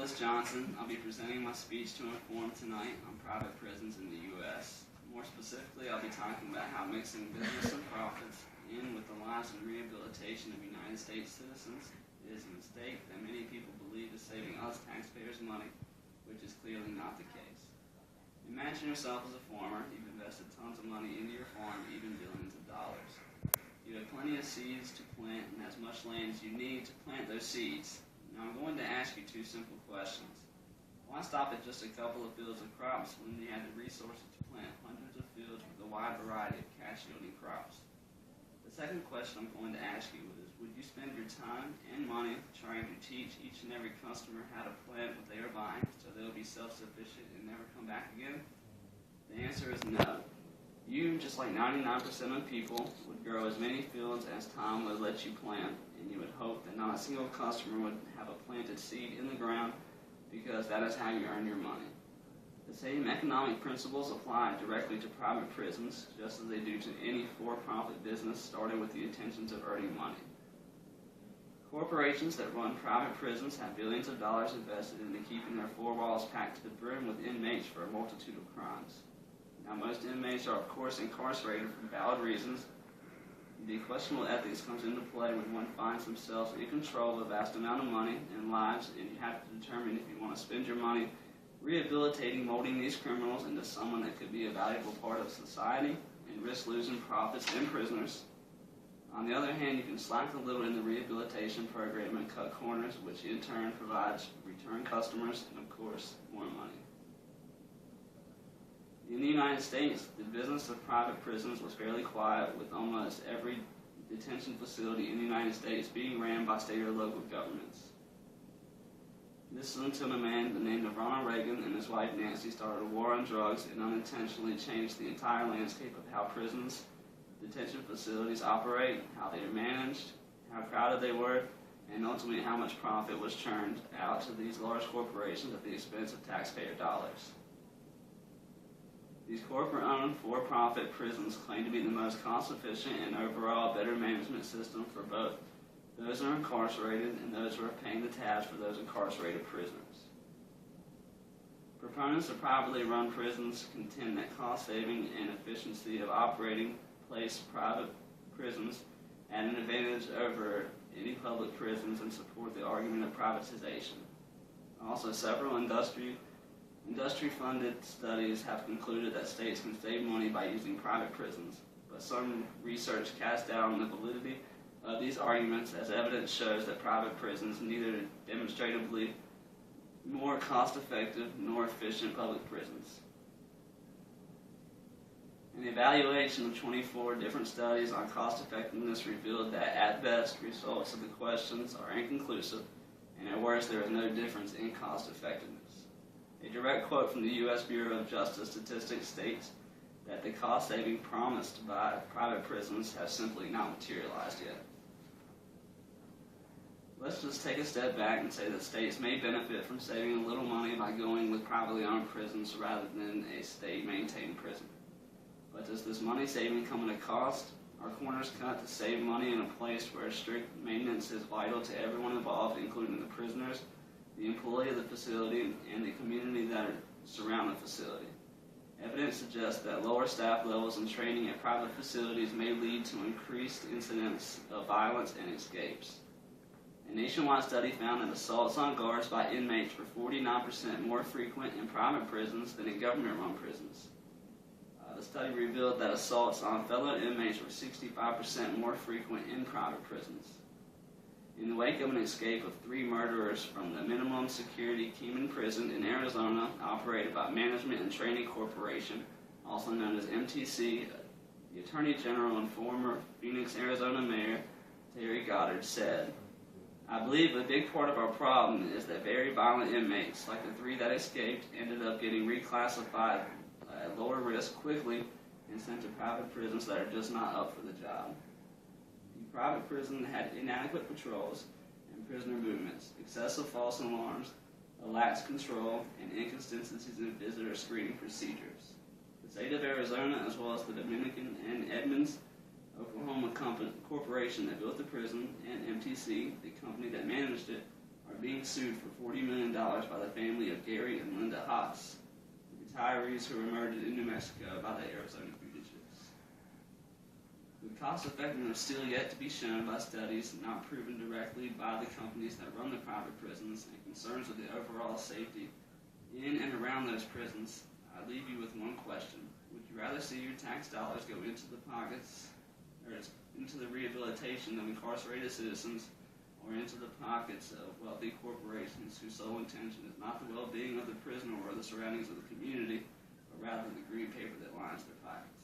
Willis Johnson. I'll be presenting my speech to inform tonight on private prisons in the U.S. More specifically, I'll be talking about how mixing business and profits in with the lives and rehabilitation of United States citizens is a mistake that many people believe is saving us taxpayers money, which is clearly not the case. Imagine yourself as a farmer. You've invested tons of money into your farm, even billions of dollars. You have plenty of seeds to plant and as much land as you need to plant those seeds. Now I'm going to ask you two simple questions. Why stop at just a couple of fields of crops when you have the resources to plant hundreds of fields with a wide variety of cash-yielding crops? The second question I'm going to ask you is, would you spend your time and money trying to teach each and every customer how to plant what they are buying so they'll be self-sufficient and never come back again? The answer is no. You, just like 99% of people, would grow as many fields as time would let you plant, and you would hope that not a single customer would have a planted seed in the ground, because that is how you earn your money. The same economic principles apply directly to private prisons, just as they do to any for-profit business started with the intentions of earning money. Corporations that run private prisons have billions of dollars invested into keeping their four walls packed to the brim with inmates for a multitude of crimes. Now, most inmates are, of course, incarcerated for valid reasons. The questionable ethics comes into play when one finds themselves in control of a vast amount of money and lives, and you have to determine if you want to spend your money rehabilitating, molding these criminals into someone that could be a valuable part of society and risk losing profits and prisoners. On the other hand, you can slack a little in the rehabilitation program and cut corners, which in turn provides return customers and, of course, more money. In the United States, the business of private prisons was fairly quiet, with almost every detention facility in the United States being ran by state or local governments. This is until a man by the name of Ronald Reagan and his wife Nancy started a war on drugs and unintentionally changed the entire landscape of how prisons, detention facilities operate, how they are managed, how crowded they were, and ultimately how much profit was churned out to these large corporations at the expense of taxpayer dollars. These corporate-owned, for-profit prisons claim to be the most cost-efficient and overall better management system for both those who are incarcerated and those who are paying the tabs for those incarcerated prisoners. Proponents of privately run prisons contend that cost-saving and efficiency of operating place private prisons at an advantage over any public prisons and support the argument of privatization. Also, several industry-funded studies have concluded that states can save money by using private prisons, but some research casts doubt on the validity of these arguments, as evidence shows that private prisons neither demonstratively more cost-effective nor efficient public prisons. An evaluation of 24 different studies on cost-effectiveness revealed that, at best, results of the questions are inconclusive, and at worst, there is no difference in cost-effectiveness. A direct quote from the U.S. Bureau of Justice Statistics states that the cost saving promised by private prisons has simply not materialized yet. Let's just take a step back and say that states may benefit from saving a little money by going with privately owned prisons rather than a state-maintained prison. But does this money saving come at a cost? Are corners cut to save money in a place where strict maintenance is vital to everyone involved, including the prisoners, the employee of the facility, and the community that surround the facility? Evidence suggests that lower staff levels and training at private facilities may lead to increased incidents of violence and escapes. A nationwide study found that assaults on guards by inmates were 49% more frequent in private prisons than in government-run prisons. The study revealed that assaults on fellow inmates were 65% more frequent in private prisons. In the wake of an escape of 3 murderers from the minimum security Keiman prison in Arizona, operated by Management and Training Corporation, also known as MTC, the Attorney General and former Phoenix, Arizona Mayor Terry Goddard said, "I believe a big part of our problem is that very violent inmates, like the 3 that escaped, ended up getting reclassified at lower risk quickly and sent to private prisons that are just not up for the job." The private prison had inadequate patrols and prisoner movements, excessive false alarms, a lax control, and inconsistencies in visitor screening procedures. The state of Arizona, as well as the Dominican and Edmonds, Oklahoma corporation that built the prison, and MTC, the company that managed it, are are being sued for $40 million by the family of Gary and Linda Haas, the retirees who were murdered in New Mexico by the Arizona fugitives. The cost effectiveness is still yet to be shown by studies not proven directly by the companies that run the private prisons, and concerns with the overall safety in and around those prisons. I leave you with one question. Would you rather see your tax dollars go into the pockets, or into the rehabilitation of incarcerated citizens, or into the pockets of wealthy corporations whose sole intention is not the well-being of the prisoner or the surroundings of the community, but rather the green paper that lines their pockets?